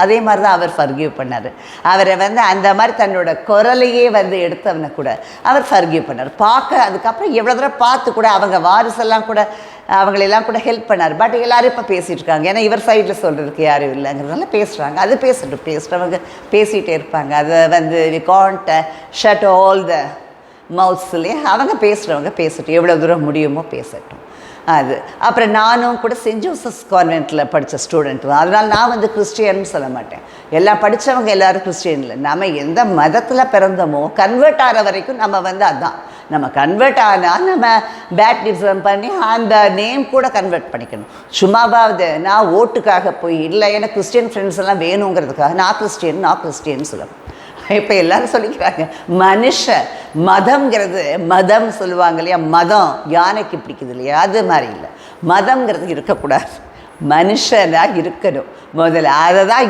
அதே மாதிரி தான் அவர் ஃபர்கிவ் பண்ணார். அவரை அந்த மாதிரி தன்னோட குரலையே எடுத்தவனை கூட அவர் ஃபர்கிவ் பண்ணார். அதுக்கப்புறம் எவ்வளோ தூரம் பார்த்து கூட அவங்க வாரிசெல்லாம் கூட அவங்களெல்லாம் கூட ஹெல்ப் பண்ணார். பட் எல்லோரும் இப்போ பேசிகிட்டு இருக்காங்க. ஏன்னா இவர் சைடில் சொல்கிறதுக்கு யாரும் இல்லைங்கிறதுனால பேசுகிறாங்க. அது பேசுகிறவங்க பேசிகிட்டே இருப்பாங்க. அதை we can't shut all the மவுத்ஸ்லேயே அவங்க பேசுகிறவங்க பேசட்டும், எவ்வளோ தூரம் முடியுமோ பேசட்டும். அது அப்புறம் நானும் கூட சென்ட் ஜோசப்ஸ் கான்வென்ட்டில் படித்த ஸ்டூடெண்ட் தான். அதனால் நான் கிறிஸ்டியன்னு சொல்ல மாட்டேன். எல்லாம் படித்தவங்க எல்லோரும் கிறிஸ்டியன் இல்லை. நம்ம எந்த மதத்தில் பிறந்தோமோ கன்வெர்ட் ஆகிற வரைக்கும் நம்ம அதுதான். நம்ம கன்வெர்ட் ஆனால் நம்ம பேப்டிசம் பண்ணி அந்த நேம் கூட கன்வெர்ட் பண்ணிக்கணும். சும்மாவாவது நான் ஓட்டுக்காக போய் இல்லை எனக்கு கிறிஸ்டியன் ஃப்ரெண்ட்ஸ் எல்லாம் வேணுங்கிறதுக்காக நான் கிறிஸ்டியன் சொல்லணும். இப்போ எல்லாரும் சொல்லிக்கிறாங்க மதம் சொல்லுவாங்க இல்லையா, மதம் யானைக்கு பிடிக்குது இல்லையா, அது மாதிரி இல்லை. மதம்ங்கிறது இருக்கக்கூடாது, மனுஷனாக இருக்கணும் முதல்ல. அதை தான்